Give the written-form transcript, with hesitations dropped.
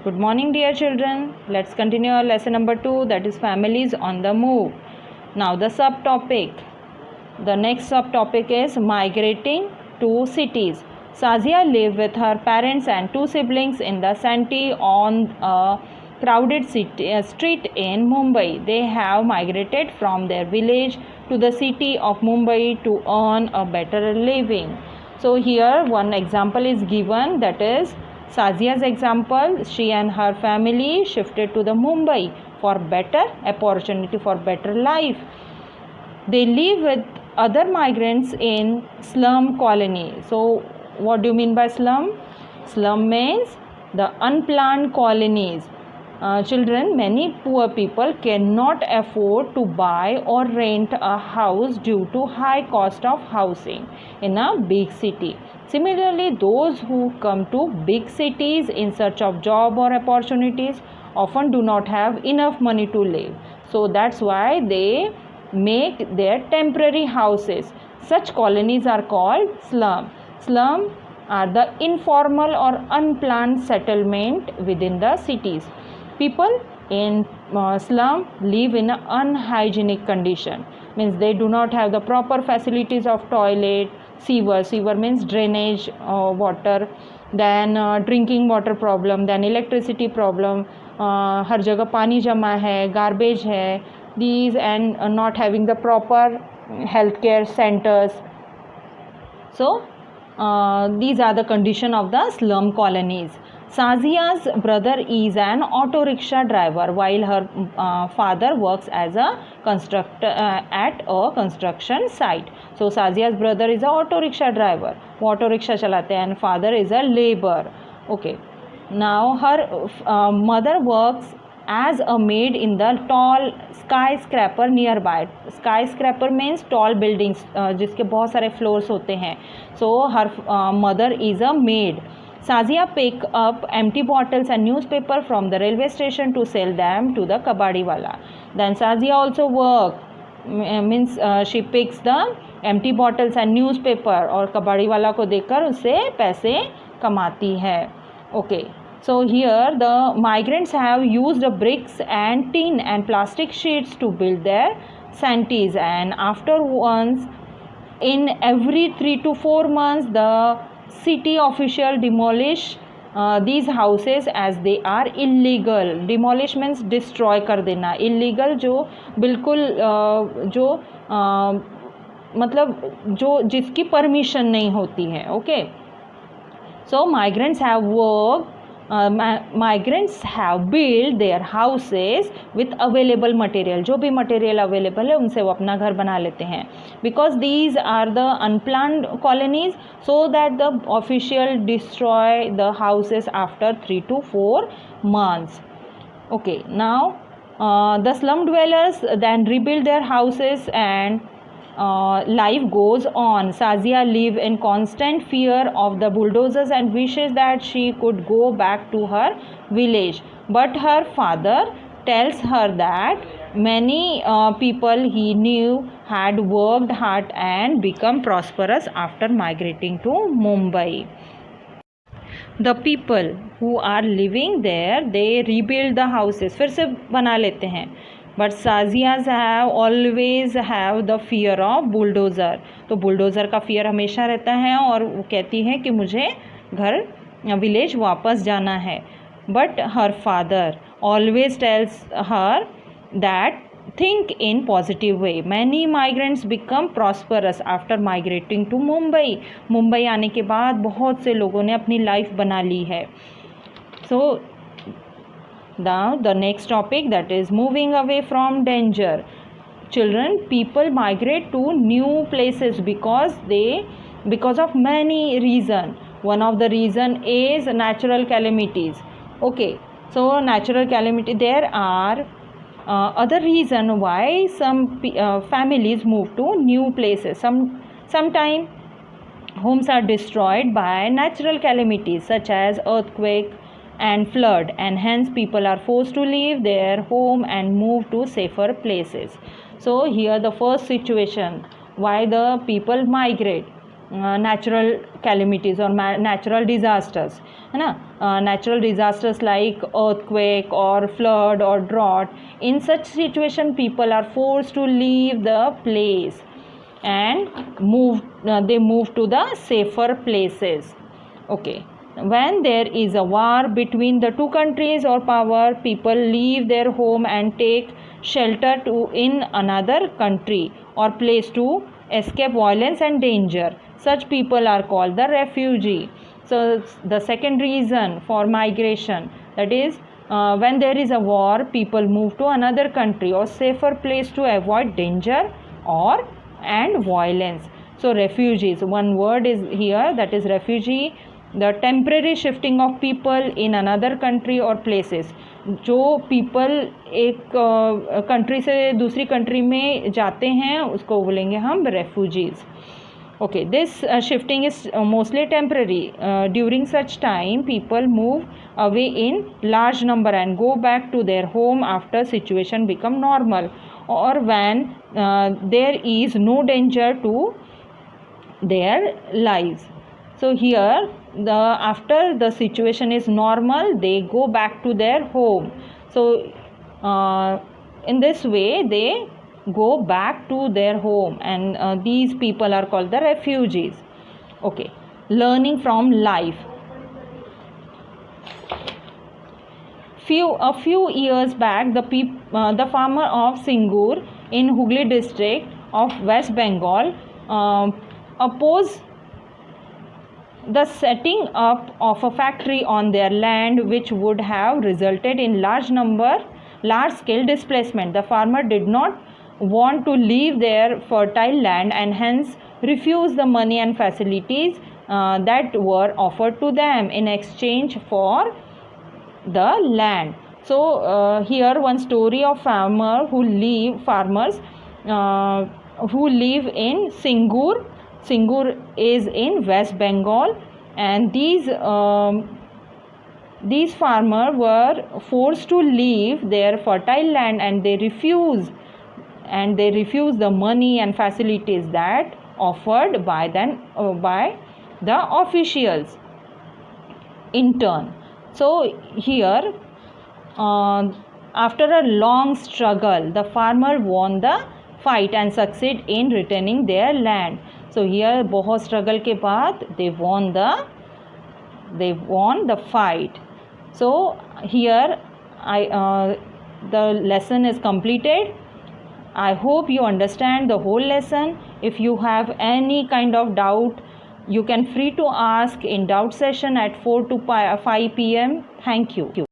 Good morning, dear children. Let's continue our lesson number 2, that is families on the move. Now, the subtopic. The next subtopic is migrating to cities. Sazia lived with her parents and two siblings in the Santee on a crowded street in Mumbai. They have migrated from their village to the city of Mumbai to earn a better living. So here one example is given, that is Sazia's example. She and her family shifted to the Mumbai for better opportunity, for better life. They live with other migrants in slum colony. So what do you mean by slum? Slum means the unplanned colonies. Children, many poor people cannot afford to buy or rent a house due to high cost of housing in a big city. Similarly, those who come to big cities in search of job or opportunities often do not have enough money to live. So that's why they make their temporary houses. Such colonies are called slum. Slum are the informal or unplanned settlement within the cities. People in slum live in an unhygienic condition. Means they do not have the proper facilities of toilet, sewer means drainage water, then drinking water problem, then electricity problem, हर जगह पानी जमा है, garbage है, these and not having the proper healthcare centers. So these are the condition of the slum colonies. Sazia's brother is an auto rickshaw driver while her father works as a constructor at a construction site. So Sazia's brother is a auto rickshaw driver. वो auto rickshaw चलाते हैं and father is a laborer. Okay. Now her mother works as a maid in the tall skyscraper nearby. Skyscraper means tall buildings जिसके बहुत सारे floors होते हैं. So her mother is a maid. Sazia pick up empty bottles and newspaper from the railway station to sell them to the kabadi wala. Then Sazia also work, means she picks the empty bottles and newspaper और कबाड़ी वाला को देकर उससे पैसे कमाती है. Okay. So here the migrants have used bricks and tin and plastic sheets to build their shanties, and after once in every 3 to 4 months the city official demolish these houses as they are illegal. Demolish means destroy कर देना. Illegal जो बिल्कुल जो मतलब जो जिसकी permission नहीं होती है. Okay. So migrants have worked. Migrants have built their houses with available material. जो भी material available है उनसे वो अपना घर बना लेते हैं. Because these are the unplanned colonies, so that the official destroy the houses after 3 to 4 months. Okay, now the slum dwellers then rebuild their houses and life goes on. Sazia lives in constant fear of the bulldozers and wishes that she could go back to her village. But her father tells her that many people he knew had worked hard and become prosperous after migrating to Mumbai. The people who are living there, they rebuild the houses. फिर से बना लेते हैं. But साजियाज have always have the fear of bulldozer. तो bulldozer का fear हमेशा रहता है और वो कहती है कि मुझे घर विलेज वापस जाना है. But her father always tells her that think in positive way. Many migrants become prosperous after migrating to Mumbai. Mumbai आने के बाद बहुत से लोगों ने अपनी लाइफ बना ली है. So now the next topic, that is moving away from danger. Children, people migrate to new places because of many reasons. One of the reason is natural calamities. Okay, so natural calamity, there are other reason why some families move to new places. Sometime homes are destroyed by natural calamities such as earthquake and flood, and hence people are forced to leave their home and move to safer places. So here the first situation why the people migrate. natural calamities or natural disasters, है ना. Natural disasters like earthquake or flood or drought. In such situation, people are forced to leave the place and they move to the safer places. Okay. When there is a war between the two countries or power, people leave their home and take shelter in another country or place to escape violence and danger. Such people are called the refugee. So the second reason for migration, that is when there is a war, people move to another country or safer place to avoid danger and violence. So refugees, one word is here, that is refugee. The temporary shifting of people in another country or places. जो people एक country से दूसरी country में जाते हैं उसको बोलेंगे हम refugees. Okay, this shifting is mostly temporary. During such time, people move away in large number and go back to their home after situation become normal, or when there is no danger to their lives. So here, after the situation is normal, they go back to their home. So in this way, they go back to their home, and these people are called the refugees. Okay, learning from life. A few years back, the farmer of Singur in Hooghly district of West Bengal opposed the setting up of a factory on their land, which would have resulted in large scale displacement. The farmer did not want to leave their fertile land and hence refused the money and facilities that were offered to them in exchange for the land. So here one story of farmers who live in Singur. Singur is in West Bengal, and these farmers were forced to leave their fertile land, and they refused the money and facilities that offered by the officials in turn. So here, after a long struggle, the farmer won the fight and succeed in returning their land. So here, बहुत struggle के बाद they won the fight. So here the lesson is completed. I hope you understand the whole lesson. If you have any kind of doubt, you can free to ask in doubt session at 4 to 5 p.m. Thank you.